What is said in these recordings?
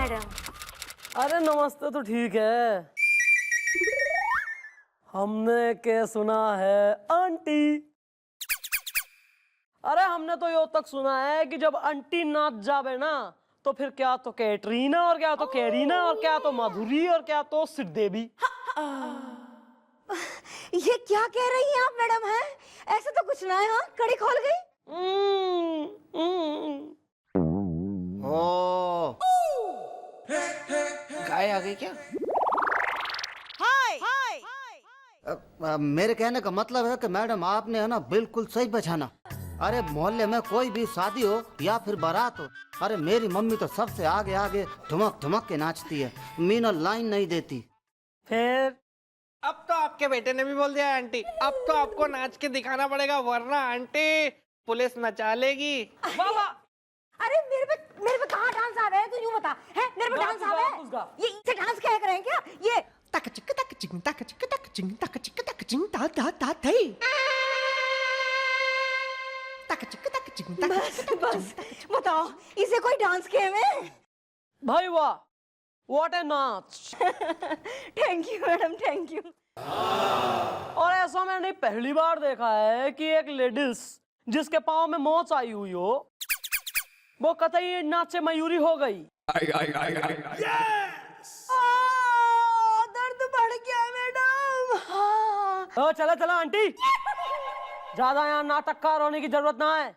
Madam. अरे नमस्ते तो ठीक है, हमने क्या सुना है आंटी। अरे हमने तो यो तक सुना है कि जब आंटी नाच जावे ना तो फिर क्या तो कैटरीना और क्या तो कैरीना और क्या तो माधुरी और क्या तो श्रीदेवी। ये क्या कह रही हैं आप मैडम? हैं ऐसा तो कुछ ना है। हाँ, कड़ी खोल गई। ओ गाय आ गई क्या? मेरे कहने का मतलब है कि मैडम आपने है ना बिल्कुल सही पहचाना। अरे मोहल्ले में कोई भी शादी हो या फिर बारात हो, अरे मेरी मम्मी तो सबसे आगे आगे ठुमक ठुमक के नाचती है, मीना लाइन नहीं देती। फिर अब तो आपके बेटे ने भी बोल दिया है आंटी, अब तो आपको नाच के दिखाना पड़ेगा वरना आंटी पुलिस नचा लेगी। बाबा अरे मेरे पे कहाँ डांस आ रहा है? तू यूं बता। है मेरे पे डांस आ रहा है? ये इसे डांस कह रहे हैं क्या? ये तक चिक तक चिक तक चिक तक चिक तक चिक तक चिक ता ता ता थई तक चिक तक चिक तक बस बताओ, इसे कोई डांस गेम है? भाई वाह, व्हाट ए नाच। Thank you madam, thank you. और ऐसा मैंने पहली बार देखा है कि एक लेडीज जिसके पाँव में मोच आई हुई हो वो कतई नाचे मयूरी हो गई। दर्द बढ़ गया मैडम। हाँ। चला चला आंटी, ज्यादा यहाँ नाटककार होने की जरूरत ना है।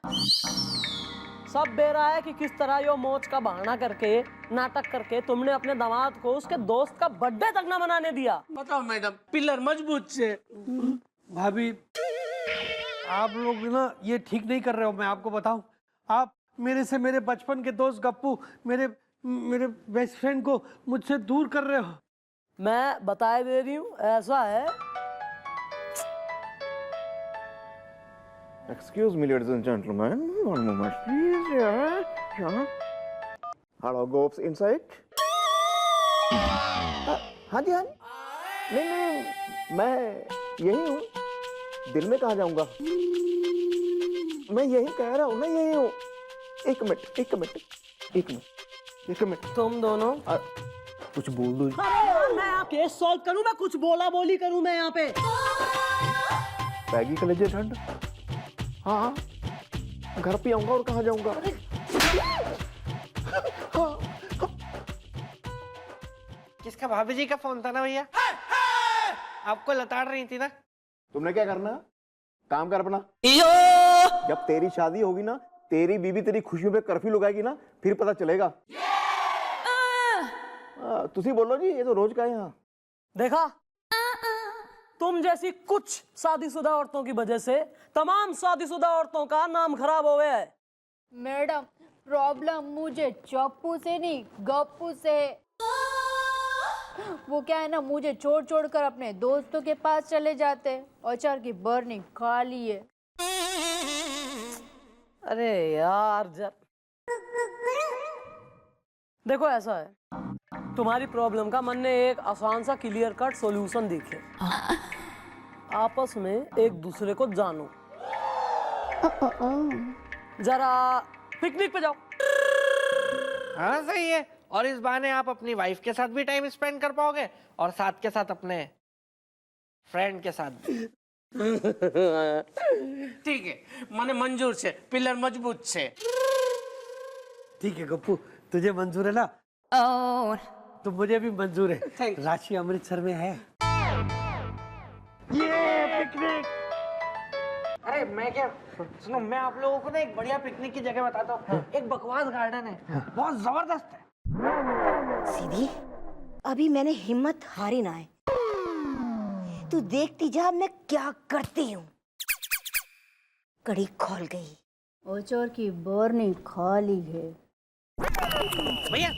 सब बेरा है कि किस तरह यो मोच का बहाना करके नाटक करके तुमने अपने दामाद को उसके दोस्त का बर्थडे तक ना मनाने दिया। बताओ मैडम, पिलर मजबूत से। भाभी आप लोग ना ये ठीक नहीं कर रहे हो, मैं आपको बताऊं। आप मेरे से मेरे बचपन के दोस्त गप्पू, मेरे बेस्ट फ्रेंड को मुझसे दूर कर रहे हो। मैं बताए दे रही हूँ, ऐसा है। Excuse me, ladies and gentlemen. One moment, please. Yeah. Hello, Gopes inside. हाँ जी, हाँ जी। नहीं, मैं यही हूँ। दिल में कहाँ जाऊँगा? मैं यही कह रहा हूँ ना, यही हूँ। एक मिनट। तुम दोनों कुछ बोल दो। अरे मैं यहाँ केस सॉल्व करूँ, मैं कुछ बोला बोली करूँ मैं यहाँ पे। बैगी कलेजे ठंड। हाँ, घर पे आऊंगा और कहाँ जाऊंगा? किसका? भाभी जी का फोन था ना भैया, आपको लताड़ रही थी ना। तुमने क्या करना? काम कर अपना। जब तेरी शादी होगी ना, तेरी बीवी तेरी खुशियों पे कर्फ्यू लगाएगी ना, फिर पता चलेगा। तुसी बोलो जी, ये तो रोज का है यहाँ। देखा, तुम जैसी कुछ शादीशुदा औरतों की वजह से तमाम शादीशुदा औरतों का नाम खराब हो गया है। मैडम, प्रॉब्लम मुझे चप्पू से नहीं गप्पू से। वो क्या है ना, मुझे छोड़ छोड़ कर अपने दोस्तों के पास चले जाते, अचार की बर्निंग खा ली है। अरे यार देखो, ऐसा है, तुम्हारी प्रॉब्लम का मन ने एक आसान सा क्लियर कट सॉल्यूशन दिखे। आपस में एक दूसरे को जानो, जरा पिकनिक पे जाओ। हाँ सही है, और इस बहाने आप अपनी वाइफ के साथ भी टाइम स्पेंड कर पाओगे और साथ के साथ अपने फ्रेंड के साथ भी। ठीक है, माने मंजूर से, पिलर मजबूत से। ठीक है गप्पू, तुझे मंजूर है ना? तो मुझे भी मंजूर है। राशि अमृतसर में है। ये पिकनिक। अरे मैं क्या, सुनो, मैं आप लोगों को ना एक बढ़िया पिकनिक की जगह बताता हूँ। एक बकवास गार्डन है, बहुत जबरदस्त है। सीधी, अभी मैंने हिम्मत हारी ना है। तू देखती जा मैं क्या करती हूँ। कड़ी खोल गई। अचार की बर्निंग खा ली है। भैया,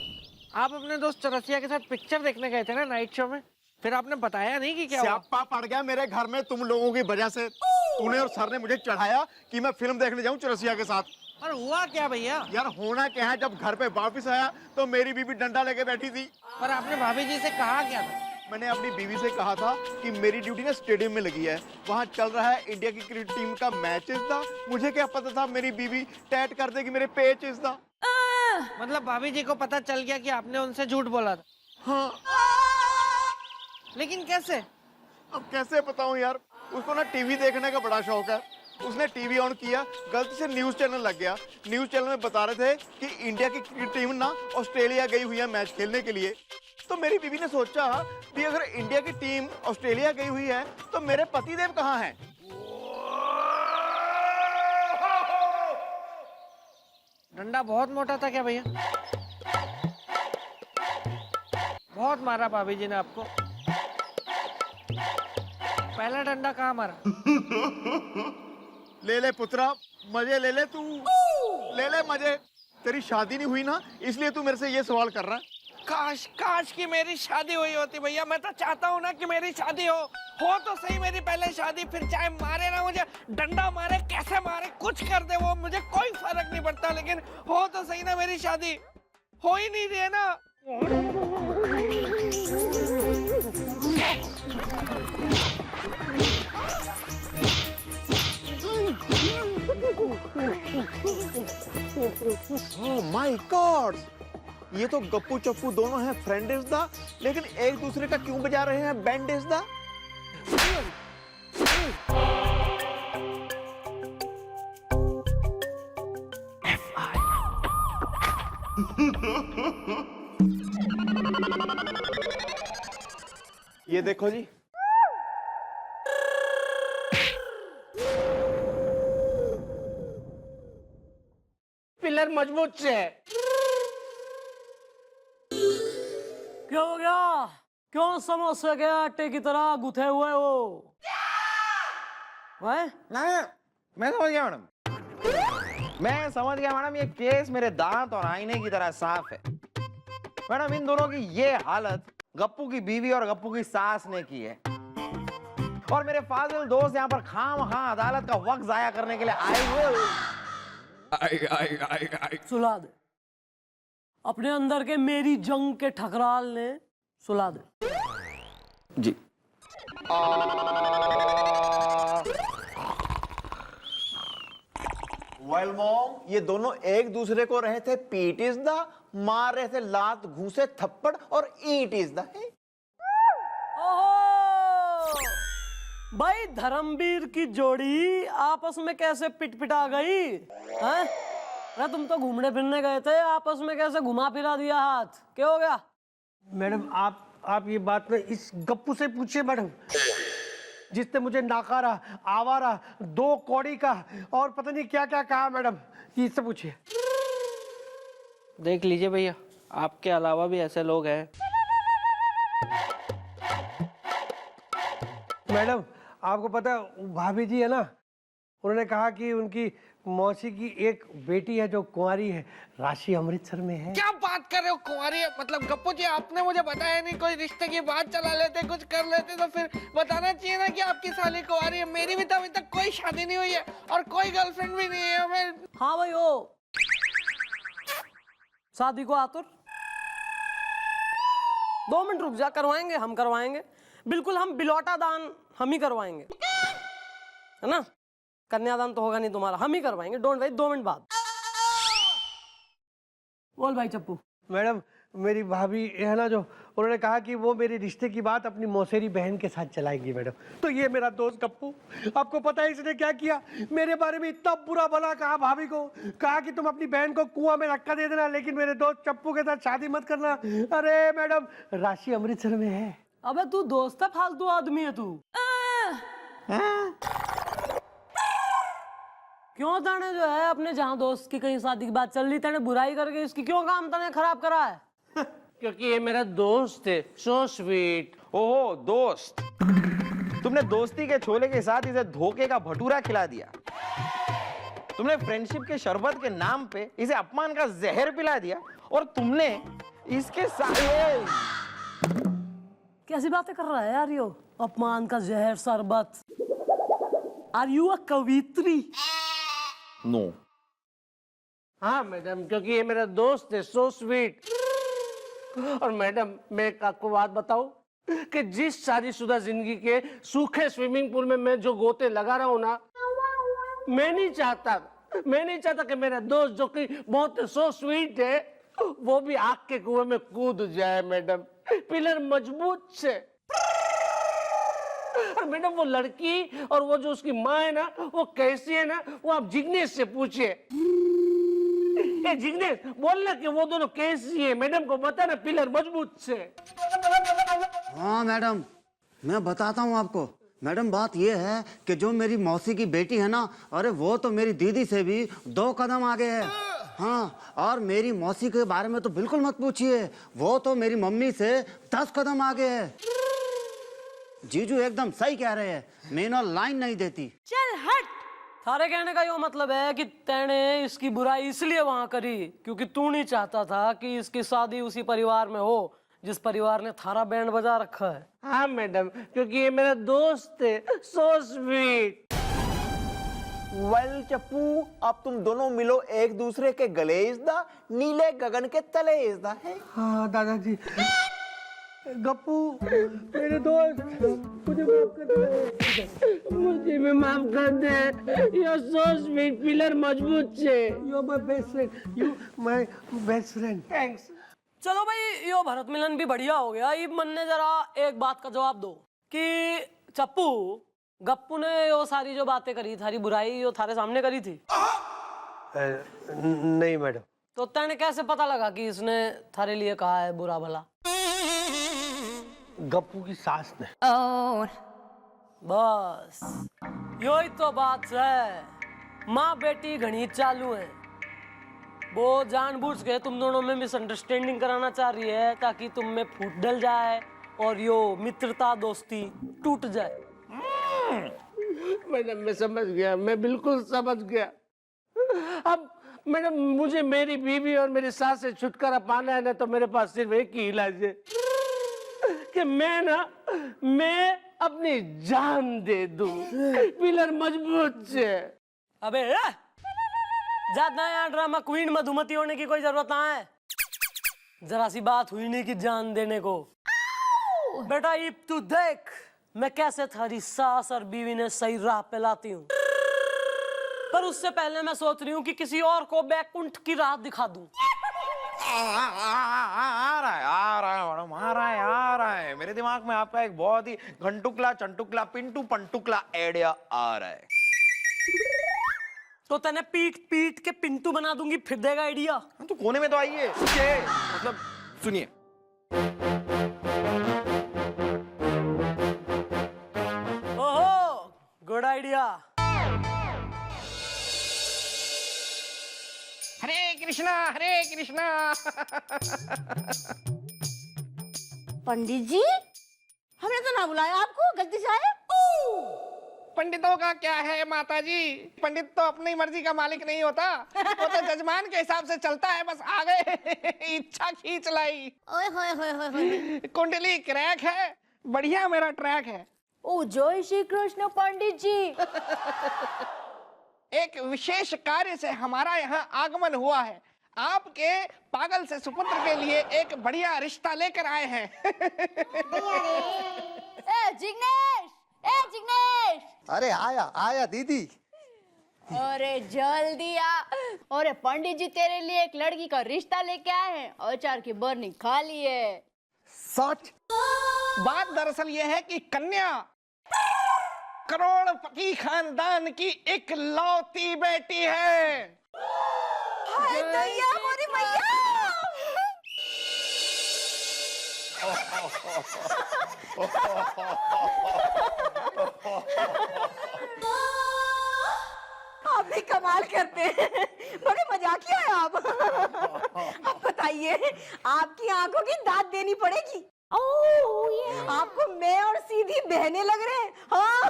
आप अपने दोस्त चौरसिया के साथ पिक्चर देखने गए थे ना नाइट शो में, फिर आपने बताया नहीं कि क्या हुआ? स्यापा पड़ गया मेरे घर में तुम लोगों की वजह से। तूने और सर ने मुझे चढ़ाया कि मैं फिल्म देखने जाऊं चौरसिया के साथ। पर हुआ क्या भैया? यार होना क्या है, जब घर पे वापस आया तो मेरी बीवी डंडा लेके बैठी थी। पर आपने भाभी जी से कहा क्या था? मैंने अपनी बीवी से कहा था कि मेरी ड्यूटी ना स्टेडियम में लगी है, वहाँ चल रहा है इंडिया की क्रिकेट टीम का मैच था। मुझे क्या पता था मेरी बीवी टैट कर देगी मेरे पेच था। मतलब भाभी जी को पता चल गया कि आपने उनसे झूठ बोला था? हाँ। लेकिन कैसे? अब कैसे बताऊं यार, उसको ना टीवी देखने का बड़ा शौक है। उसने टीवी ऑन किया, गलती से न्यूज चैनल लग गया। न्यूज चैनल में बता रहे थे कि इंडिया की क्रिकेट टीम ना ऑस्ट्रेलिया गई हुई है मैच खेलने के लिए। तो मेरी बीवी ने सोचा कि अगर इंडिया की टीम ऑस्ट्रेलिया गई हुई है तो मेरे पतिदेव कहाँ हैं? डंडा बहुत मोटा था क्या भैया? बहुत मारा भाभी जी ने आपको। पहला डंडा कहाँ मारा? ले ले पुत्रा, मजे ले ले तू, ले ले मजे। तेरी शादी नहीं हुई ना, इसलिए तू मेरे से ये सवाल कर रहा है। काश काश कि मेरी शादी हुई होती भैया। मैं तो चाहता हूँ ना कि मेरी शादी हो तो सही मेरी पहले शादी। फिर चाहे मारे ना मुझे, डंडा मारे, कैसे मारे, कुछ कर दे वो, मुझे कोई फर्क नहीं पड़ता, लेकिन हो तो सही ना मेरी शादी। हो ही नहीं रही है ना। ओह माय गॉड, ये तो गप्पू चप्पू दोनों हैं फ्रेंड इज द, लेकिन एक दूसरे का क्यों बजा रहे हैं बैंड इज द? ये देखो जी, पिलर मजबूत से है। क्या हो गया? क्यों समोसे के आटे की तरह गुथे हुए हो? नहीं, मैं समझ गया मैडम। मैं समझ गया मैडम, ये केस मेरे दांत और आईने की तरह साफ है। मैडम, इन दोनों की ये हालत गप्पू की बीवी और गप्पू की सास ने की है, और मेरे फाजिल दोस्त यहाँ पर खामखा अदालत का वक्त जाया करने के लिए आए हुए। सुला दे अपने अंदर के मेरी जंग के ठकराल ने, सुला दे जी। वेल मॉम, ये दोनों एक दूसरे को रहे थे पीट इज द, मार रहे थे लात घूसे थप्पड़ और ईट इज द। ओहो भाई, धर्मवीर की जोड़ी आपस में कैसे पिटपिटा गई हैं? अरे तुम तो घूमने फिरने गए थे, आपस में कैसे घुमा फिरा दिया हाथ? क्या हो गया? मैडम आप ये बात ना इस गप्पू से पूछिए मैडम, जिसने मुझे नाकारा, आवारा, 2 कौड़ी का और पता नहीं क्या क्या कहा मैडम, इससे पूछिए। देख लीजिए भैया, आपके अलावा भी ऐसे लोग हैं। मैडम आपको पता है भाभी जी है ना, उन्होंने कहा कि उनकी मौसी की एक बेटी है जो कुंवारी है, राशि अमृतसर में है। क्या बात कर रहे हो? कुंवारी है? मतलब गप्पू जी आपने मुझे बताया नहीं, कोई रिश्ते की बात चला लेते, कुछ कर लेते तो फिर बताना चाहिए ना कि आपकी साली कुंवारी है। मेरी भी तो अभी तक कोई शादी नहीं हुई है और कोई गर्लफ्रेंड भी नहीं है। मैं हाँ भाई, ओ शादी को आतुर, 2 मिनट रुक जा, करवाएंगे, हम करवाएंगे बिल्कुल। हम बिलौटा दान हम ही करवाएंगे, है ना? कन्यादान तो होगा नहीं तुम्हारा, हम ही करवाएंगे, डोंट वरी। 2 मिनट बाद बोल भाई चप्पू। मैडम मेरी भाभी है ना, जो उन्होंने कहा कि वो मेरे रिश्ते की बात अपनी मौसेरी बहन के साथ चलाएंगी मैडम। तो ये मेरा दोस्त गप्पू, आपको पता है इसने क्या किया? मेरे बारे में इतना बुरा भला कहा भाभी को, कहा कि तुम अपनी बहन को कुआं में धक्का दे देना, लेकिन मेरे दोस्त चप्पू के साथ शादी मत करना। अरे मैडम, राशि अमृतसर में है। अबे तू दोस्त है, फालतू आदमी है तू। क्यों तने जो है अपने जहाँ दोस्त की कहीं शादी की बात चल रही, तने बुराई करके इसकी क्यों काम तने खराब करा है? क्योंकि ये मेरा दोस्त है, सो स्वीट। ओहो दोस्त, तुमने दोस्ती के छोले के साथ इसे धोखे का भटूरा खिला दिया। तुमने फ्रेंडशिप के शरबत के नाम पे इसे अपमान का जहर पिला दिया, और तुमने इसके साथ कैसी बातें कर रहा है यार यो? अपमान का जहर शरबत। आर यू अ कवित्री? नो। हाँ मैडम, क्योंकि ये मेरा दोस्त है, सो स्वीट। और मैडम मैं एक आपको बात बताऊं कि जिस शादीशुदा जिंदगी के सूखे स्विमिंग पूल में मैं जो गोते लगा रहा हूं ना, मैं नहीं चाहता कि मेरा दोस्त जो कि बहुत सो स्वीट है, वो भी आग के कुएं में कूद जाए मैडम, पिलर मजबूत से। और मैडम वो लड़की और वो जो उसकी माँ है ना, वो कैसी है ना, वो आप जिग्नेश से पूछिए। जिग्नेश बोलना कि वो दोनों कैसी है, मैडम को बता ना, पिलर मजबूत से। हाँ मैडम, मैं बताता हूँ आपको। मैडम बात ये है कि जो मेरी मौसी की बेटी है ना, अरे वो तो मेरी दीदी से भी 2 कदम आगे है। हाँ, और मेरी मौसी के बारे में तो बिल्कुल मत पूछिए, वो तो मेरी मम्मी से 10 कदम आगे है। जीजू एकदम सही कह रहे हैं, मीना लाइन नहीं देती। चल हट। सारे कहने का यो मतलब है कि तैने इसकी बुराई इसलिए वहां करी क्योंकि तू नहीं चाहता था कि इसकी शादी उसी परिवार में हो जिस परिवार ने थारा बैंड बजा रखा है। हाँ मैडम, क्योंकि ये मेरा दोस्त है, सो स्वीट। वेल चप्पू, अब तुम दोनों मिलो एक दूसरे के गले इज़दा, नीले गगन के तले इज़दा है। हाँ दादाजी। गप्पू मेरे दोस्त, मुझे माफ कर दे। मुझे भी माफ कर दे। यू सो स्वीट, पिलर मजबूत से। You my best friend, you my best friend. Thanks. चलो भाई, यो भरत मिलन भी बढ़िया हो गया। ये मन ने जरा एक बात का जवाब दो कि चप्पू, गप्पू ने यो सारी जो बातें करी, थारी बुराई यो थारे सामने करी थी? नहीं मैडम। तो तैने कैसे पता लगा कि इसने थारे लिए कहा है बुरा भला? गप्पू की सास ने। बस यो ही तो बात है। माँ बेटी घनी चालू है। वो जानबूझ के तुम दोनों में मिसअंडरस्टैंडिंग कराना चाह रही है ताकि तुम में फूट डल जाए और यो मित्रता दोस्ती टूट जाए। मैडम मैं समझ गया, मैं बिल्कुल समझ गया। अब मैडम मुझे मेरी बीवी और मेरी सास से छुटकारा पाना है ना, तो मेरे पास सिर्फ एक ही इलाज है कि मैं अपनी जान दे दूं पिलर मजबूत से। अबे ज्यादा यहाँ ड्रामा क्वीन मधुमती होने की कोई जरूरत ना है। जरा सी बात हुई नहीं कि जान देने को। बेटा ये तू देख मैं कैसे थारी सास और बीवी ने सही राह पे लाती हूँ, पर उससे पहले मैं सोच रही हूँ कि किसी और को बैकुंठ की राह दिखा दूं। आ रहा है। मेरे दिमाग में आपका एक बहुत ही घंटुकला चंटुकला पिंटू पंटुकला आइडिया आ रहा है। तो तने पीट पीट के पिंटू बना दूंगी, फिर देगा आइडिया। तो कोने में तो आइए, मतलब सुनिए। ओहो, गुड आइडिया। हरे कृष्णा। पंडित जी, हमने तो ना बुलाया आपको, गलती से आए। पंडितों का क्या है माता जी, पंडित तो अपनी मर्जी का मालिक नहीं होता, वो तो जजमान के हिसाब से चलता है। बस आ गए, इच्छा खींच लाई। ओए होए होए होए होए। कुंडली क्रैक है, बढ़िया मेरा ट्रैक है। ओ जय श्री कृष्ण पंडित जी। एक विशेष कार्य से हमारा यहाँ आगमन हुआ है। आपके पागल से सुपुत्र के लिए एक बढ़िया रिश्ता लेकर आए हैं। जिग्नेश, जिग्नेश। अरे आया दीदी। अरे जल्दी आ। अरे पंडित जी तेरे लिए एक लड़की का रिश्ता लेके आए हैं, अचार की बरनी खाली है। सच? बात दरअसल ये है कि कन्या करोड़पति खानदान की इकलौती बेटी है। हाय दैया, मोरी मैया। आप भी कमाल करते हैं, बड़े मजाकिया है आप। अब बताइए, आपकी आंखों की दाद देनी पड़ेगी। आपको मैं और सीधी बहने लग रहे हैं। हाँ,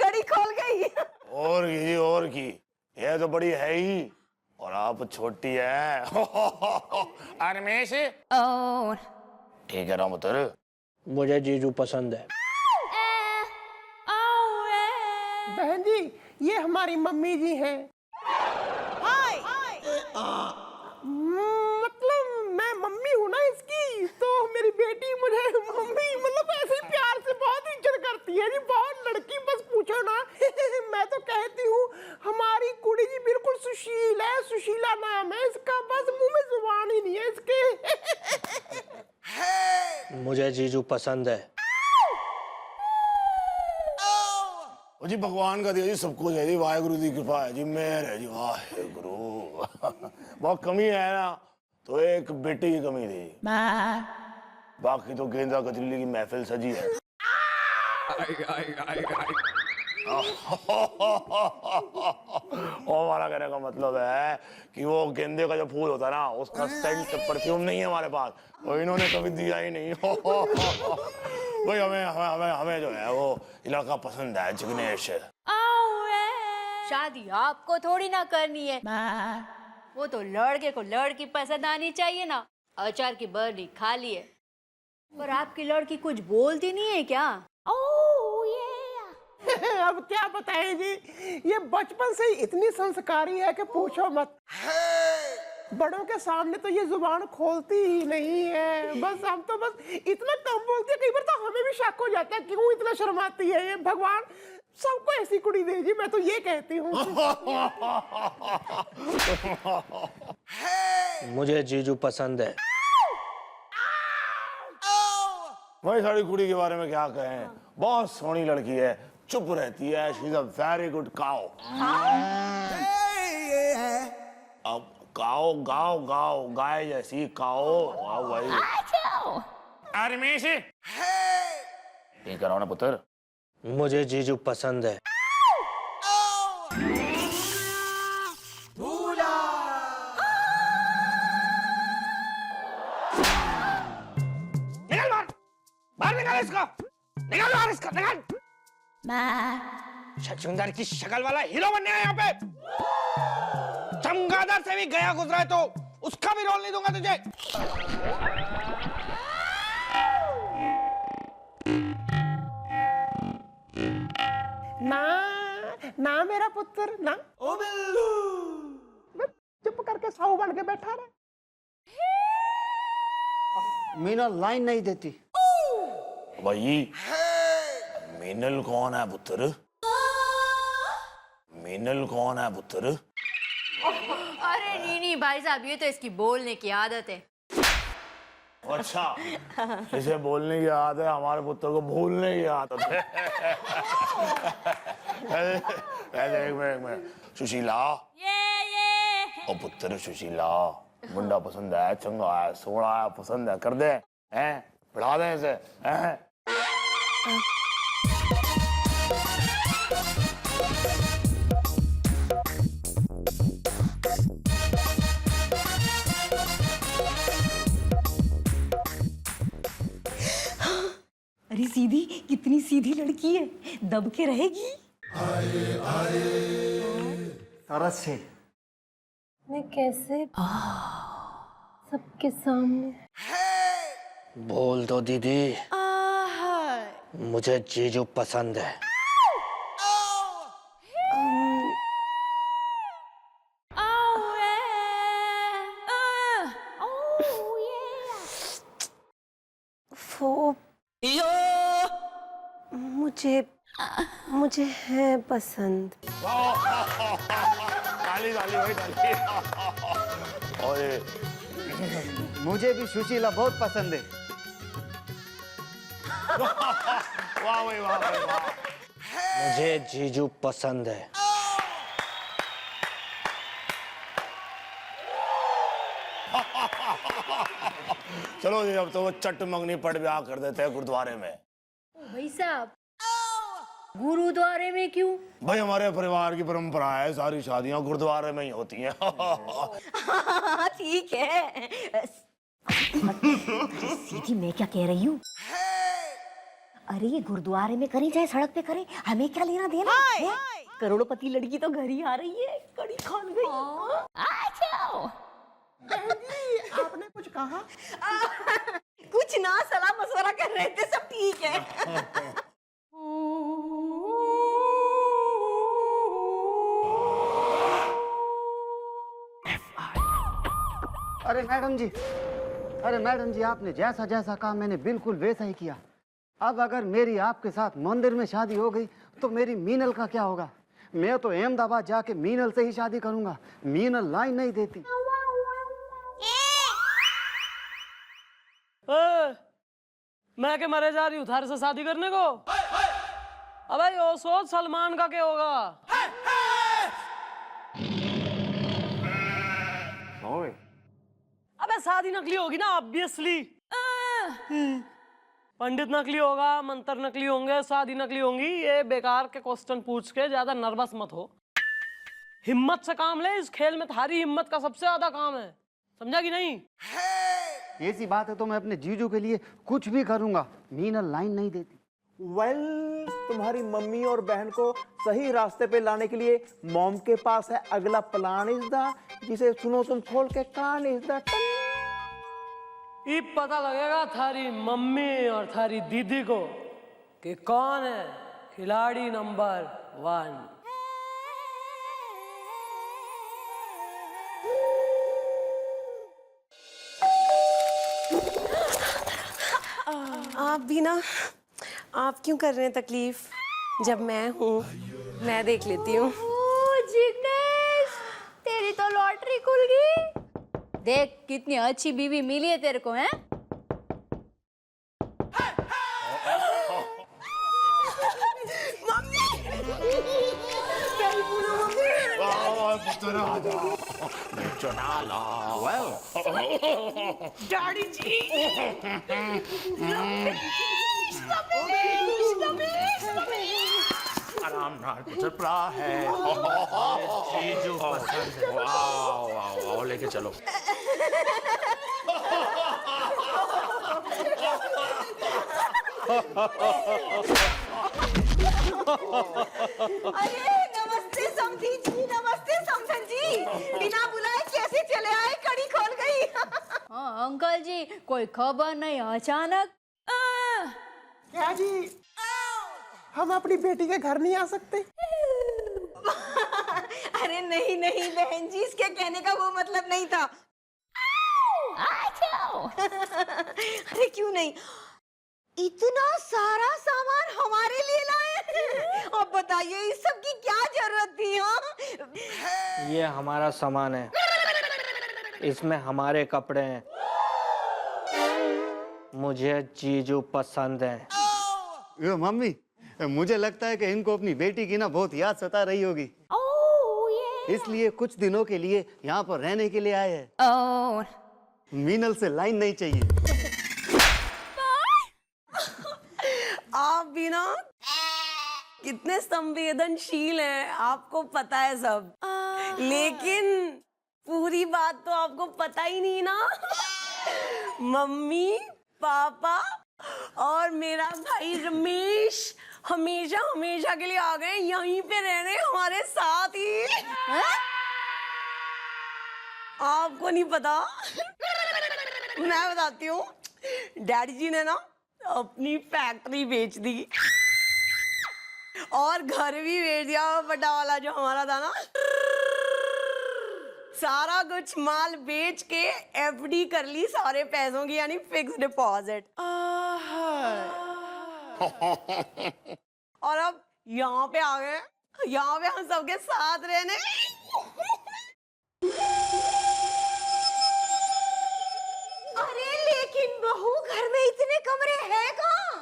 कड़ी खोल गई। और की ये तो बड़ी है ही, और आप छोटी है। अरमेश ठीक है राम, मुझे जीजू पसंद है। बहन जी, ये हमारी मम्मी जी हैं। मतलब मैं मम्मी हूँ ना इसकी, तो मेरी बेटी मुझे मम्मी मतलब ऐसे ही प्यार से बहुत इज्जत करती है जी, बहुत लड़की, बस पूछो ना। मैं तो कहती हूँ हमारी कुड़ी जी बिल्कुल सुशील है, सुशीला नाम है इसका, बस मुंह में जुबान ही नहीं है मुझे जीजू पसंद है। ओ जी भगवान का दिया जी सब कुछ है जी, वाहेगुरु की कृपा है जी, मेहर है जी, वाहेगुरु। बहुत कमी है ना, तो एक बेटी की कमी थी, बाकी तो गेंदा कतरीली की महफिल सजी है। और हमारा कहने का मतलब है कि वो गेंदे का जो फूल होता है ना, उसका सेंट परफ्यूम नहीं है हमारे पास, और इन्होंने कभी दिया ही नहीं। भाई हमें हमें हमें हमें जो है वो लड़का पसंद है, जिग्नेश। शादी आपको थोड़ी ना करनी है, वो तो लड़के को लड़की पसंद आनी चाहिए ना। अचार की बर्नी खाली है, पर आपकी लड़की कुछ बोलती नहीं है क्या? अब क्या बताएं जी, ये बचपन से ही इतनी संस्कारी है कि पूछो मत। बड़ों के सामने तो ये जुबान खोलती ही नहीं है, बस हम तो बस इतना कम बोलते हैं, कई बार तो हमें भी शक हो जाता है क्यों इतना शर्माती है ये। भगवान सबको ऐसी कुड़ी दे जी, मैं तो ये कहती हूँ। मुझे जीजू पसंद है। भाई साड़ी कुड़ी के बारे में क्या कहें, बहुत सोहनी लड़की है, चुप रहती है, she is a very good cow. अब काओ गाओ गाओ गाय जैसी काओ, वाह भाई। अरे मेशी ये कराओ ना पुत्र। मुझे जीजू पसंद है। निकल बाहर, बाहर निकाल इसको, निकाल बाहर इसको, निकाल। छछूंदर की शक्ल वाला हीरो बनने आया यहाँ पे। चमगादड़ से भी गया गुजरा है तो उसका भी रोल नहीं दूंगा तुझे। ना ना मेरा पुत्र ना, ओ बिल्लू, चुप करके साहू बन के बैठा रहे। मीना लाइन नहीं देती। भाई मीनल कौन है पुत्र? मीनल कौन है पुत्र? अरे नहीं भाई साहब, ये तो इसकी बोलने की आदत है। अच्छा, इसे बोलने की आदत है, हमारे पुत्र को भूलने की आदत है। एक मिनट सुशीला, ओ पुत्र सुशीला, मुंडा पसंद है, चंगा है, सोड़ा है, पसंद है, कर दे, हैं बढ़ा दे इसे, हैं। अरे सीधी, कितनी सीधी लड़की है, दब के रहेगी। तरस से मैं कैसे सबके सामने बोल दो दीदी, मुझे जीजू पसंद है। वो मुझे है पसंद। ताली ताली भाई ताली। और मुझे भी सुशीला बहुत पसंद है। वाह भाई वाह भाई वाह। मुझे जीजू पसंद है। चलो जी, अब तो वो चट मंगनी पट ब्याह कर देते हैं गुरुद्वारे में। भाई साहब, गुरुद्वारे में क्यों? भाई हमारे परिवार की परंपरा है, सारी शादियां गुरुद्वारे में ही होती हैं। ठीक है। सीधी मैं क्या कह रही हूँ? अरे ये गुरुद्वारे में करें चाहे सड़क पे करें, हमें क्या लेना देना है? करोड़पति लड़की तो घर ही आ रही है, कड़ी खान गई। आपने कुछ कहा? कुछ ना, सलाह मशवरा कर रहे थे, सब ठीक है। अरे मैडम जी आपने जैसा जैसा कहा मैंने बिल्कुल वैसा ही किया। अब अगर मेरी आपके साथ मंदिर में शादी हो गई तो मेरी मीनल का क्या होगा? मैं तो अहमदाबाद जाके मीनल से ही शादी करूंगा। मीनल लाइन नहीं देती। मैं के मरे जा रही हूँ थारे से शादी करने को। अबे यो सोच सलमान का क्या होगा। ओए अबे शादी नकली होगी ना ऑब्वियसली। पंडित नकली होगा, मंत्र नकली होंगे, शादी नकली होंगी। ये बेकार के क्वेश्चन पूछ के ज्यादा नर्वस मत हो, हिम्मत से काम ले। इस खेल में थारी हिम्मत का सबसे ज्यादा काम है, समझा कि नहीं? ऐसी बात है तो मैं अपने जीजू के लिए कुछ भी करूंगा। मीना लाइन नहीं देती। वेल, तुम्हारी मम्मी और बहन को सही रास्ते पे लाने के लिए मॉम के पास है अगला प्लान इज द, जिसे सुनो तुम खोल के कान इज द। ये पता लगेगा थारी मम्मी और थारी दीदी को कि कौन है खिलाड़ी नंबर 1। आप भी ना, आप क्यों कर रहे हैं तकलीफ, जब मैं हूँ मैं देख लेती हूँ। जिग्नेश, तेरी तो लॉटरी खुल गई। देख कितनी अच्छी बीवी मिली है तेरे को, हैं? डैडी जी, आराम नाल पुत्र प्रा है। जीजू पसंद है। वाओ वाओ वाओ, लेके चलो। अरे नमस्ते समधी जी, नमस्ते समधन जी। बिना बुलाए कैसे चले आए, कड़ी खोल गई। हाँ अंकल जी, कोई खबर नहीं, अचानक। क्या जी, हम अपनी बेटी के घर नहीं आ सकते? अरे नहीं नहीं बहन जी, इसके कहने का वो मतलब नहीं था। अरे क्यों नहीं, इतना सारा सामान हमारे लिए लाए। अब बताइए इस सब की क्या जरूरत थी? हाँ, ये हमारा सामान है, इसमें हमारे कपड़े हैं। मुझे जीजू पसंद है। यो मम्मी, मुझे लगता है कि इनको अपनी बेटी की ना बहुत याद सता रही होगी, इसलिए कुछ दिनों के लिए यहाँ पर रहने के लिए आए हैं। मीनल से लाइन नहीं चाहिए। आप भी ना कितने संवेदनशील हैं, आपको पता है सब, लेकिन पूरी बात तो आपको पता ही नहीं ना। मम्मी, पापा और मेरा भाई रमेश हमेशा हमेशा के लिए आ गए यहीं पे रहने हमारे साथ ही। आपको नहीं पता? मैं बताती हूँ, डैडी जी ने ना अपनी फैक्ट्री बेच दी और घर भी बेच दिया, बड़ा वाला जो हमारा था ना। सारा कुछ माल बेच के एफडी कर ली सारे पैसों की, यानी फिक्स डिपॉजिट। और अब यहाँ पे आ गए, यहाँ पे हम सबके साथ रहने। अरे लेकिन बहू, घर में इतने कमरे हैं कहाँ?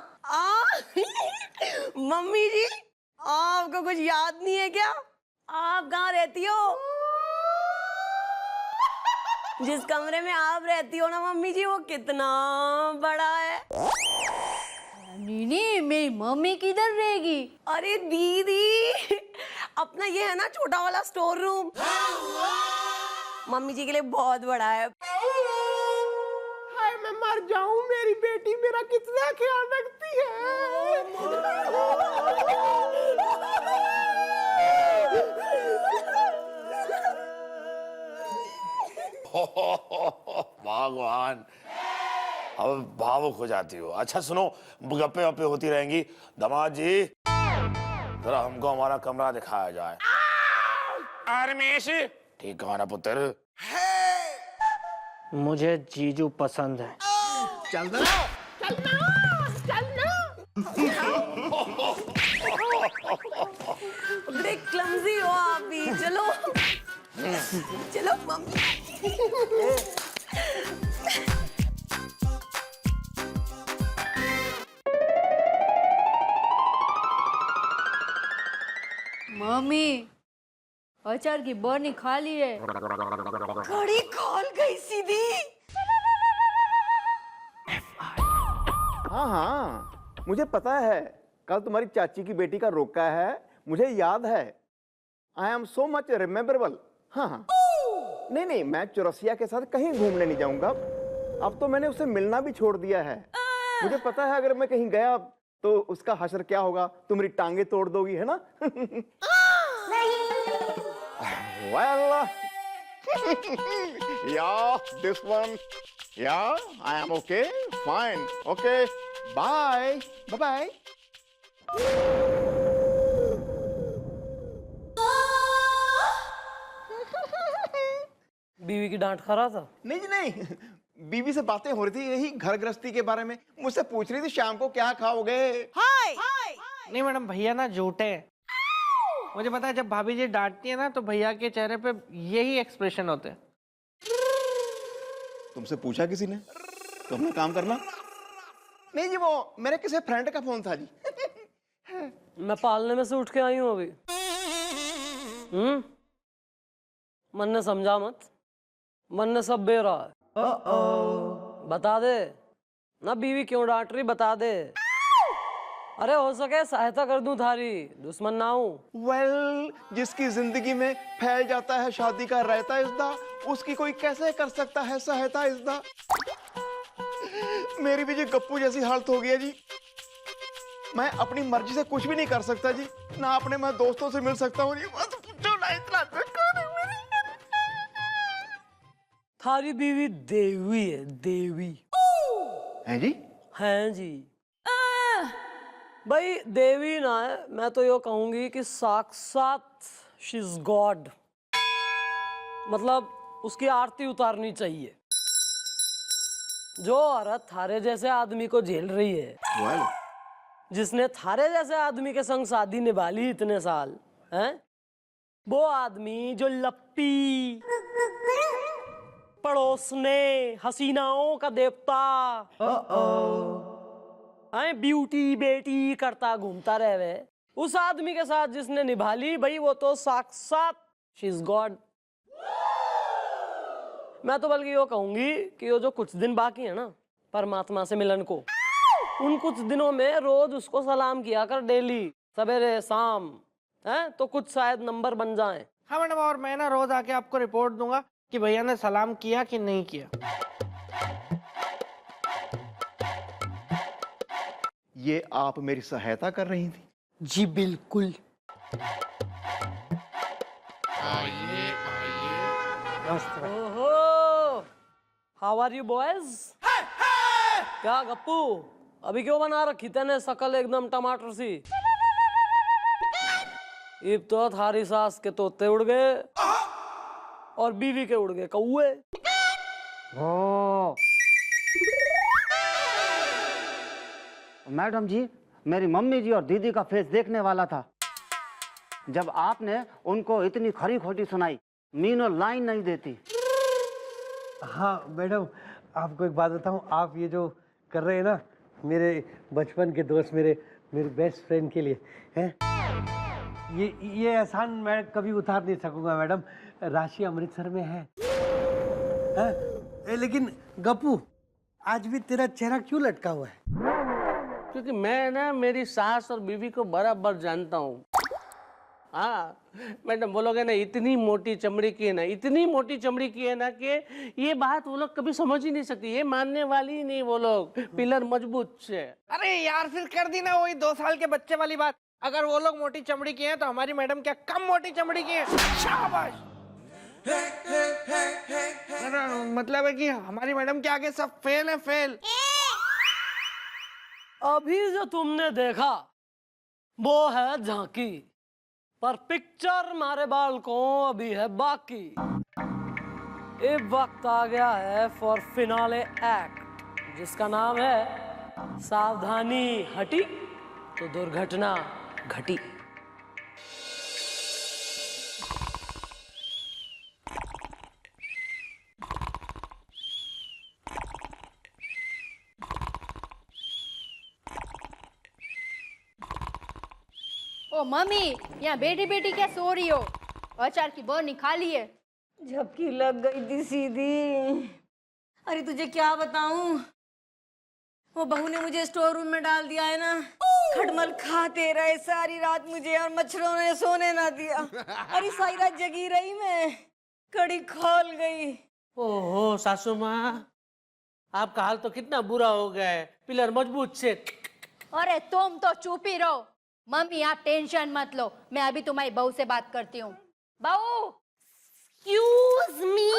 मम्मी जी, आपको कुछ याद नहीं है क्या? आप कहाँ रहती हो? जिस कमरे में आप रहती हो ना मम्मी जी, वो कितना बड़ा है। नहीं, मेरी मम्मी किधर रहेगी? अरे दीदी, अपना ये है ना छोटा वाला स्टोर रूम, मम्मी जी के लिए बहुत बड़ा है। हाय मैं मर जाऊं, मेरी बेटी मेरा कितना ख्याल रखती भगवान, अब भावुक हो जाती हो। अच्छा सुनो, गप्पे वप्पे होती रहेंगी। दामाद जी, जरा हमको हमारा कमरा दिखाया जाए। रमेश, ठीक कहा ना पुत्र? मुझे जीजू पसंद है। बड़े क्लमजी हो आप भी। चलो चलो मम्मी। मम्मी अचार की बर्नी खाली है। कड़ी खोल गई सीधी। हाँ हाँ, मुझे पता है कल तुम्हारी चाची की बेटी का रोका है, मुझे याद है। I am so much rememberable. हाँ हाँ, नहीं नहीं, मैं चौरसिया के साथ कहीं घूमने नहीं जाऊंगा। अब तो मैंने उससे मिलना भी छोड़ दिया है। मुझे पता है अगर मैं कहीं गया तो उसका हश्र क्या होगा, तुम मेरी टांगे तोड़ दोगी, है ना? Well, yeah, this one. Yeah, I am okay. Fine. Okay. Bye. Bye-bye. बीवी की डांट खा रहा था। नहीं जी नहीं, बीवी से बातें हो रही थी यही घर गृहस्थी के बारे में। मुझसे पूछ रही थी शाम को क्या खाओगे। नहीं मैडम, भैया ना झूठे हैं। मुझे पता है जब भाभी जी डांटती है ना तो भैया के चेहरे पे यही एक्सप्रेशन होते हैं। तुमसे पूछा किसी ने तो अपना काम करना। नहीं जी, वो मेरे किसी फ्रेंड का फोन था जी। मैं पालने में से उठ के आई हूँ अभी। मन ने समझा मत, मन ने सब बे रहा है। बता दे ना बीवी क्यों डांट रही, बता दे। अरे हो सके सहायता कर दूं थारी, दुश्मन ना हूं। वेल, जिसकी जिंदगी में फैल जाता है शादी का रायता इज़्दा, उसकी कोई कैसे कर सकता है सहायता इज़्दा। मेरी भी जी गप्पू जैसी हालत हो गई है जी। मैं अपनी मर्जी से कुछ भी नहीं कर सकता जी, ना अपने मैं दोस्तों से मिल सकता हूँ जी। बस पूछो ना, इतना थारी बीवी देवी है, देवी है जी। हैं जी। भाई देवी ना है, मैं तो यो कहूंगी कि साक्षात शी इज गॉड। मतलब उसकी आरती उतारनी चाहिए। जो औरत थारे जैसे आदमी को झेल रही है, जिसने थारे जैसे आदमी के संग शादी निभा ली इतने साल, हैं? वो आदमी जो लप्पी पड़ोसने हसीनाओं का देवता ब्यूटी बेटी करता घूमता रहे, उस आदमी के साथ जिसने निभा ली, भाई वो तो साक्षात शी इज गॉड। मैं तो बल्कि यो कहूंगी कि वो जो कुछ दिन बाकी है ना परमात्मा से मिलन को, उन कुछ दिनों में रोज उसको सलाम किया कर, डेली सवेरे शाम, है तो कुछ शायद नंबर बन जाए। हाँ मैडम, और मैं ना रोज आके आपको रिपोर्ट दूंगा कि भैया ने सलाम किया कि नहीं किया। ये आप मेरी सहायता कर रही थी? जी बिल्कुल। ओहो, हाउ आर यू बॉयज? क्या गप्पू, अभी क्यों बना रखी तेने शकल एकदम टमाटर सी? इब तो थारी सास के तोते उड़ गए और बीवी के उड़ गए कौए। मैडम जी, मेरी मम्मी जी और दीदी का फेस देखने वाला था जब आपने उनको इतनी खरी खोटी सुनाई। मीनो लाइन नहीं देती। हाँ मैडम, आपको एक बात बताऊं, आप ये जो कर रहे हैं ना मेरे बचपन के दोस्त, मेरे बेस्ट फ्रेंड के लिए हैं, ये एहसान मैं कभी उतार नहीं सकूंगा मैडम। राशि अमृतसर में है। लेकिन गप्पू, आज भी तेरा चेहरा क्यों लटका हुआ है? क्योंकि मैं ना मेरी सास और बीवी को बराबर जानता हूँ। हाँ मैडम, बोलोगे ना इतनी मोटी चमड़ी की है ना, इतनी मोटी चमड़ी की है ना कि ये बात वो लोग कभी समझ ही नहीं सकती, ये मानने वाली ही नहीं वो लोग, पिलर मजबूत से। अरे यार, फिर कर दी ना वही 2 साल के बच्चे वाली बात। अगर वो लोग मोटी चमड़ी की हैं तो हमारी मैडम क्या कम मोटी चमड़ी की है? शाबाश। मतलब है कि हमारी मैडम के आगे सब फेल है, फेल। अभी जो तुमने देखा वो है झांकी, पर पिक्चर मारे बालकों अभी है बाकी। अब वक्त आ गया है फॉर फिनाले एक्ट, जिसका नाम है सावधानी हटी तो दुर्घटना घटी। ओ मम्मी, यहाँ बेटी बेटी क्या सो रही हो? अचार की बर्नी खा ली है। झपकी लग गई थी सीधी। अरे तुझे क्या बताऊं, वो बहू ने मुझे स्टोर रूम में डाल दिया है ना। खटमल खाते रहे सारी रात मुझे, और मच्छरों ने सोने ना दिया। अरे सारी रात जगी रही मैं, कड़ी खोल गई। ओहो सासू माँ, आपका हाल तो कितना बुरा हो गया है। पिलर मजबूत से। अरे तुम तो चुप ही रहो। मम्मी आप टेंशन मत लो, मैं अभी तुम्हारी बहू से बात करती हूँ। बहू, एक्सक्यूज मी,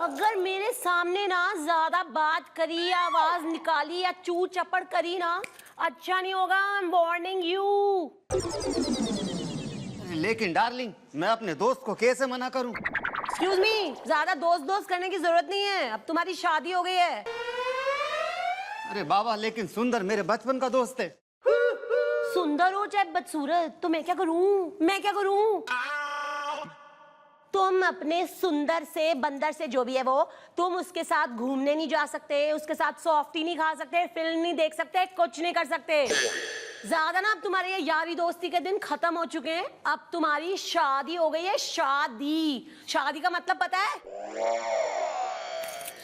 अगर मेरे सामने ना ज्यादा बात करी, आवाज निकाली या चू चपड़ करी ना, अच्छा नहीं होगा। I am warning you. लेकिन डार्लिंग, मैं अपने दोस्त को कैसे मना करूं? एक्सक्यूज मी, ज्यादा दोस्त दोस्त करने की जरूरत नहीं है, अब तुम्हारी शादी हो गई है। अरे बाबा, लेकिन सुंदर मेरे बचपन का दोस्त है। सुंदर हो चाहे बदसूरत, तो मैं क्या करूं, मैं क्या करूं? तुम अपने सुंदर से बंदर से जो भी है वो, तुम उसके साथ घूमने नहीं जा सकते, उसके साथ सॉफ्टी नहीं खा सकते, फिल्म नहीं देख सकते, कुछ नहीं कर सकते। ज्यादा ना अब तुम्हारे ये यारी दोस्ती के दिन खत्म हो चुके हैं। अब तुम्हारी शादी हो गई है। शादी, शादी का मतलब पता है?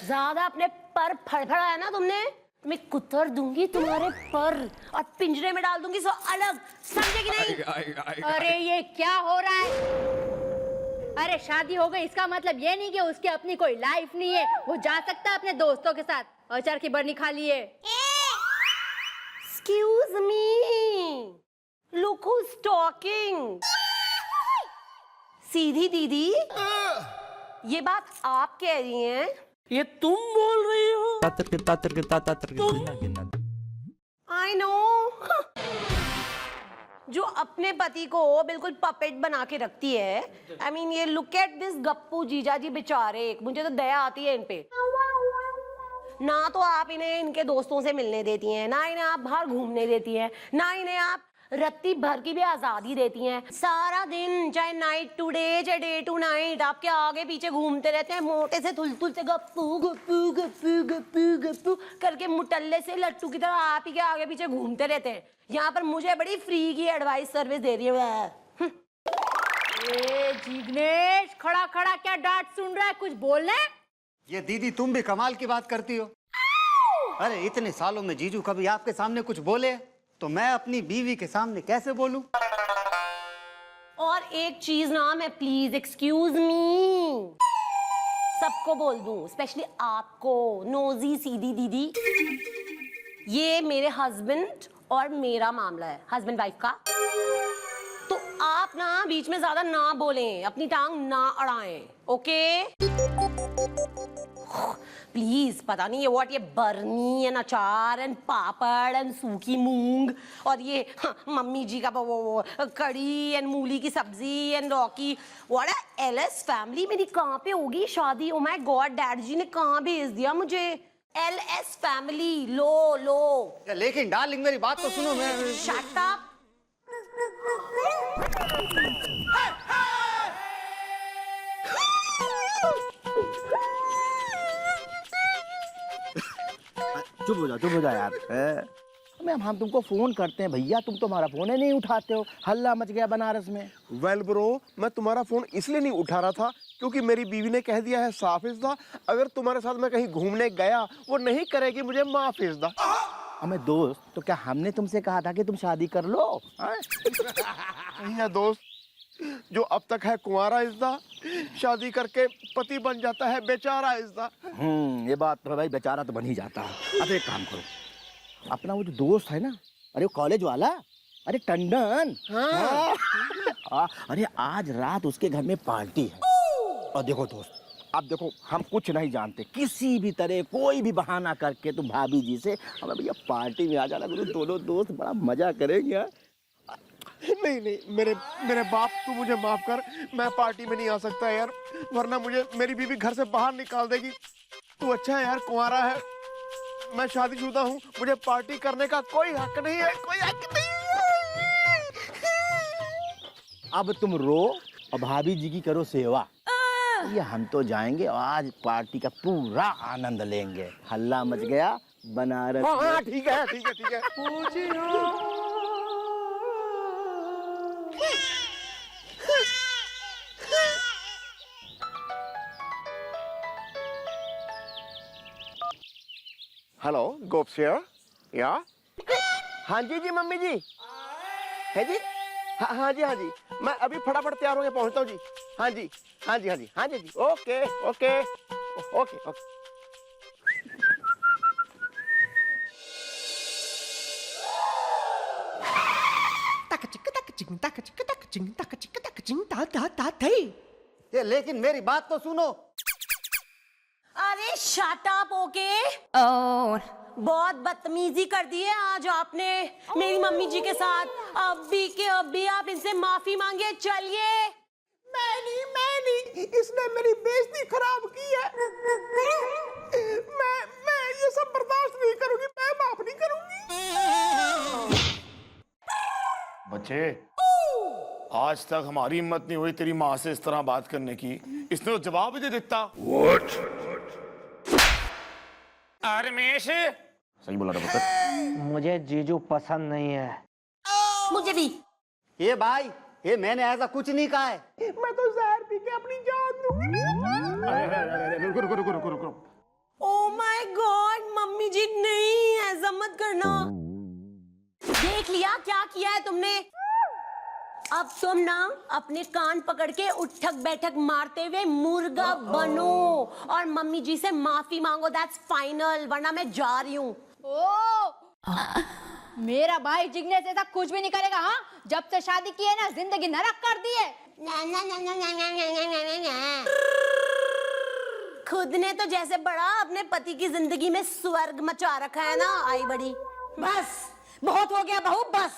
ज्यादा अपने पर फड़फड़ाया ना तुमने, मैं कुतर दूंगी तुम्हारे पर और पिंजरे में डाल दूंगी, सो अलग, समझे कि नहीं? अरे ये क्या हो रहा है? अरे शादी हो गई इसका मतलब ये नहीं कि उसकी अपनी कोई लाइफ नहीं है। वो जा सकता है अपने दोस्तों के साथ। अचार की बर्नी खा लिए। Excuse me, look who's talking. सीधी दीदी, ये बात आप कह रही हैं? ये तुम बोल रही हो? I know. जो अपने पति को बिल्कुल पपेट बना के रखती है। I mean, ये look at this गप्पू जीजा जी बेचारे, मुझे तो दया आती है इन पे। ना तो आप इन्हें इनके दोस्तों से मिलने देती हैं, ना इन्हें आप बाहर घूमने देती हैं, ना इन्हें आप रत्ती भर की भी आजादी देती हैं। सारा दिन चाहे नाइट टू डे चाहे डे टू नाइट आपके आगे पीछे घूमते रहते हैं, मोटे से तुलतुल से गप्पू गप्पू गप्पू गप्पू गप्पू करके मुटल्ले से लट्टू की तरह आप ही के आगे पीछे घूमते रहते हैं। यहाँ पर मुझे बड़ी फ्री की एडवाइस सर्विस दे रही है। जिग्नेश, खड़ा खड़ा क्या डांट सुन रहा है, कुछ बोलना है? ये दीदी तुम भी कमाल की बात करती हो। अरे इतने सालों में जीजू कभी आपके सामने कुछ बोले तो मैं अपनी बीवी के सामने कैसे बोलूं? और एक चीज ना, मैं प्लीज एक्सक्यूज मी सबको बोल दूं, स्पेशली आपको नोजी सीधी दीदी, ये मेरे हस्बैंड और मेरा मामला है, हस्बैंड वाइफ का। तो आप ना बीच में ज्यादा ना बोलें, अपनी टांग ना अड़ाएं, ओके? प्लीज, पता नहीं ये व्हाट, ये बर्नी एंड अचार एंड पापड़ एंड सूखी मूंग और ये मम्मी जी का वो कड़ी एंड मूली की सब्जी एंड रॉकी, व्हाट है एलएस फैमिली। मेरी कहाँ पे होगी शादी? ओ माय गॉड, डैड जी ने कहाँ भेज दिया मुझे? एलएस फैमिली, लो लो। लेकिन डार्लिंग मेरी बात तो सुनो। मैं शट अप। चुप हो जा यार। मैम, हम तुमको फोन करते हैं भैया, तुम तुम्हारा फोन ही नहीं उठाते हो। हल्ला मच गया बनारस में। वेल ब्रो, मैं तुम्हारा फोन इसलिए नहीं उठा रहा था क्योंकि मेरी बीवी ने कह दिया है साफिज़दा, अगर तुम्हारे साथ मैं कहीं घूमने गया वो नहीं करेगी मुझे माफिज़दा। हमें दोस्त, तो क्या हमने तुमसे कहा था कि तुम शादी कर लो? भैया दोस्त जो अब तक है कुंवारा इज़्दा, शादी करके पति बन जाता है बेचारा इज़्दा। ये बात तो भाई, बेचारा तो बन ही जाता है। अब एक काम करो, अपना वो जो दोस्त है ना, अरे कॉलेज वाला, अरे टंडन, हाँ। अरे आज रात उसके घर में पार्टी है। और देखो दोस्त, अब देखो हम कुछ नहीं जानते, किसी भी तरह कोई भी बहाना करके तुम भाभी जी से हमें भैया पार्टी में आ जाना, दोनों दोस्त बड़ा मजा करेंगे। नहीं, मेरे बाप, तू मुझे माफ कर, मैं पार्टी में नहीं आ सकता यार, वरना मुझे मेरी बीवी घर से बाहर निकाल देगी। तू अच्छा है यार, कुंवारा है, मैं शादीशुदा हूँ, मुझे पार्टी करने का कोई हक नहीं है, कोई हक नहीं है। अब तुम रो और भाभी जी की करो सेवा। ये हम तो जाएंगे और आज पार्टी का पूरा आनंद लेंगे। हल्ला मच गया, बनारस हाँ ठीक है ठीक है ठीक है। हेलो गोप्स हियर या हाँ जी मम्मी जी है जी हाँ जी मैं अभी फटाफट तैयार होके पहुंचता हूँ जी। हाँ जी ओके ओके ओके ओके। ये लेकिन मेरी बात तो सुनो। अरे शट अप ओके। बहुत बदतमीजी कर दी है आज आपने मेरी मम्मी जी के साथ। अभी के अभी आप इनसे माफी मांगे। चलिए। मैं नहीं, इसने मेरी बेइज्जती खराब की है। मैं ये सब बर्दाश्त नहीं करूंगी, मैं माफ नहीं करूंगी। बच्चे आज तक हमारी हिम्मत नहीं हुई तेरी माँ से इस तरह बात करने की, इसने तो जवाब ही दे देता। रमेश, सही बोला था पुत्र। मुझे जीजू पसंद नहीं है। मुझे भी। ये भाई, ये मैंने ऐसा कुछ नहीं कहा है। मैं तो जहर पी के अपनी जान दूंगी। रुको। ओ माय गॉड मम्मी जी, नहीं ऐसा मत करना। देख लिया क्या किया है तुमने। अब तुम ना अपने कान पकड़ के उठक बैठक मारते हुए मुर्गा बनो और मम्मी जी से माफी मांगो। दैट्स फाइनल, वरना मैं जा रही हूँ। मेरा भाई जिग्नेश ऐसा कुछ भी नहीं करेगा। हाँ, जब से शादी की है ना जिंदगी नरक कर दी है। खुद ने तो जैसे बड़ा अपने पति की जिंदगी में स्वर्ग मचा रखा है ना। आई बड़ी, बस बहुत हो गया बहू, बस।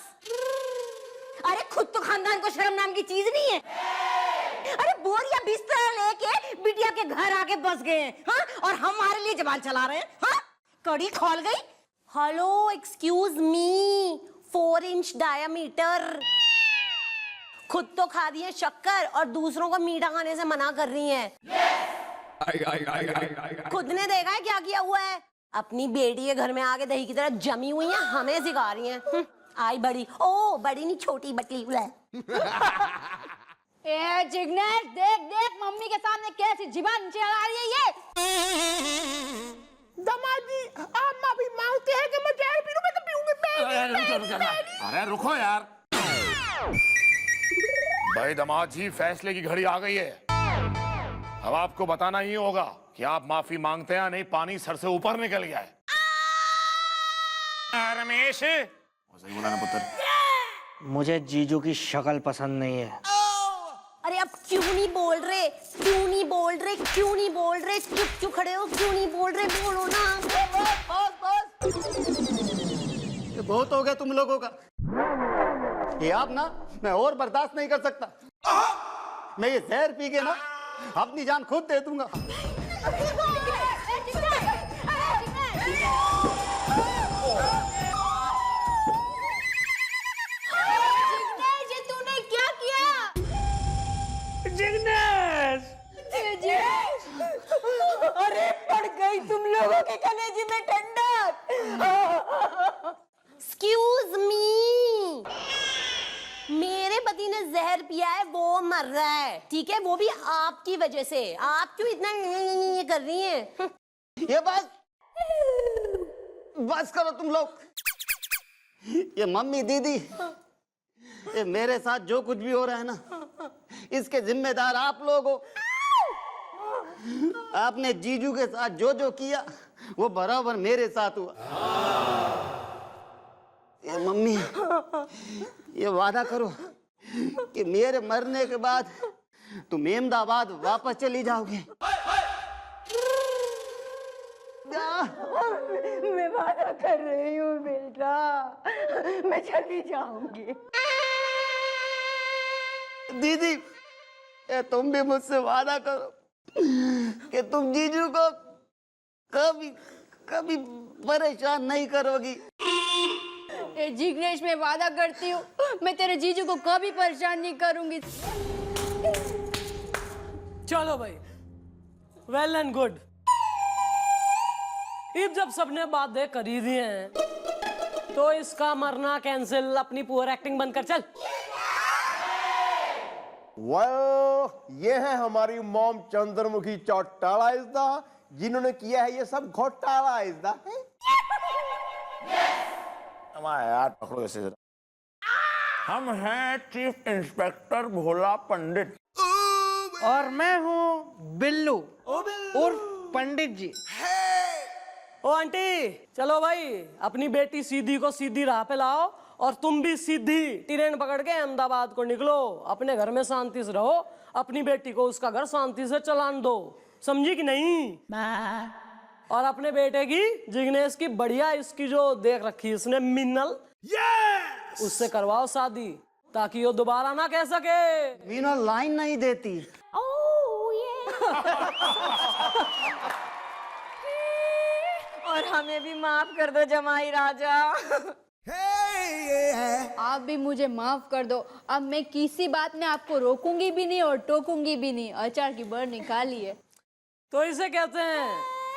अरे खुद तो खानदान को शर्म नाम की चीज नहीं है। अरे बोरिया बिस्तर लेके बिटिया के घर आके बस गए हैं। हाँ? और हमारे लिए जबान चला रहे हैं। हाँ? कड़ी खोल गई। Hello excuse me, 4 inch diameter. खुद तो खा रही है शक्कर और दूसरों को मीठा खाने से मना कर रही हैं। खुद ने देखा है क्या किया हुआ है। अपनी बेटी के घर में आके दही की तरह जमी हुई है, हमें सिखा रही हैं। आई बड़ी। ओ बड़ी नहीं, छोटी बटली है। ए जिग्नेश, देख मम्मी के सामने कैसी जुबान चला रही है ये। दामाद जी, आप माफी मांगते हैं कि मैं जहर पी लूं? मैं तो पीऊंगी। अरे रुको यार। भाई दामाद जी, फैसले की घड़ी आ गई है। अब आपको बताना ही होगा कि आप माफी मांगते हैं या नहीं। पानी सर से ऊपर निकल गया है। रमेश, सही बोला ना पुत्र। मुझे जीजू की शक्ल पसंद नहीं है। अरे अब क्यों नहीं बोल रहे? क्यों नहीं बोल रहे? चुप खड़े हो, क्यों नहीं बोल रहे? बोलो ना। ये बहुत हो गया तुम लोगों का। ये आप ना, मैं और बर्दाश्त नहीं कर सकता। मैं ये जहर पी के ना अपनी जान खुद दे दूंगा। तूने क्या किया? जिग्नेश, अरे पड़ गई तुम लोगों के कलेजे में ठंडक। एक्सक्यूज मी, मेरे पति ने जहर पिया है, वो मर रहा है। ठीक है, वो भी आपकी वजह से। आप क्यों इतना ये कर रही हैं? ये बस करो तुम लोग। ये मम्मी दीदी, ये मेरे साथ जो कुछ भी हो रहा है ना, इसके जिम्मेदार आप लोग हो। आपने जीजू के साथ जो जो किया वो बराबर मेरे साथ हुआ। ये मम्मी, ये वादा करो कि मेरे मरने के बाद तुम अहमदाबाद वापस चली जाओगे। मैं वादा कर रही हूँ बेटा, मैं चली जाऊंगी। दीदी, ये तुम भी मुझसे वादा करो कि तुम जीजू को कभी कभी परेशान नहीं करोगी। ए जिग्नेश, मैं वादा करती हूँ मैं तेरे जीजू को कभी परेशान नहीं करूंगी। चलो भाई, वेल एंड गुड। अब जब सबने बातें करी दी हैं तो इसका मरना कैंसिल, अपनी पुअर एक्टिंग बंद कर चल। ये है हमारी मॉम चंद्रमुखी चौटाला इज़दा, जिन्होंने किया है ये सब घोटाला इज़दा। यार पकड़ो ऐसे जरा। हम हैं चीफ इंस्पेक्टर भोला पंडित। और मैं हूँ बिल्लू उर्फ पंडित जी। ओ आंटी, चलो भाई अपनी बेटी सीधी को सीधी राह पे लाओ और तुम भी सीधी ट्रेन पकड़ के अहमदाबाद को निकलो। अपने घर में शांति से रहो, अपनी बेटी को उसका घर शांति से चलान दो, समझी कि नहीं? और अपने बेटे की, जिग्नेश की बढ़िया इसकी जो देख रखी इसने मिन्नल, उससे करवाओ शादी ताकि वो दोबारा ना कह सके। मीना लाइन नहीं देती। और हमें भी माफ कर दो जमाई राजा। आप भी मुझे माफ कर दो। अब मैं किसी बात में आपको रोकूंगी भी नहीं और टोकूंगी भी नहीं। अचार की बर निकाली है। तो इसे कहते हैं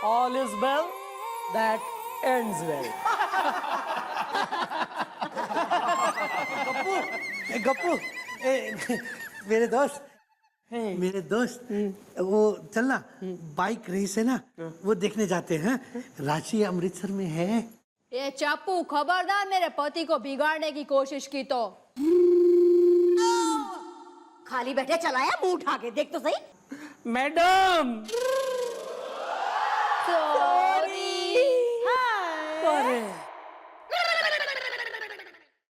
all is well that ends well. Gappu, मेरे दोस्त वो चलना बाइक रेस है ना, वो देखने जाते हैं। रांची अमृतसर में है। ये चापू, खबरदार मेरे पति को बिगाड़ने की कोशिश की तो। खाली बैठे चलाया, मुंह उठा के देख तो सही। Madam sorry. अरे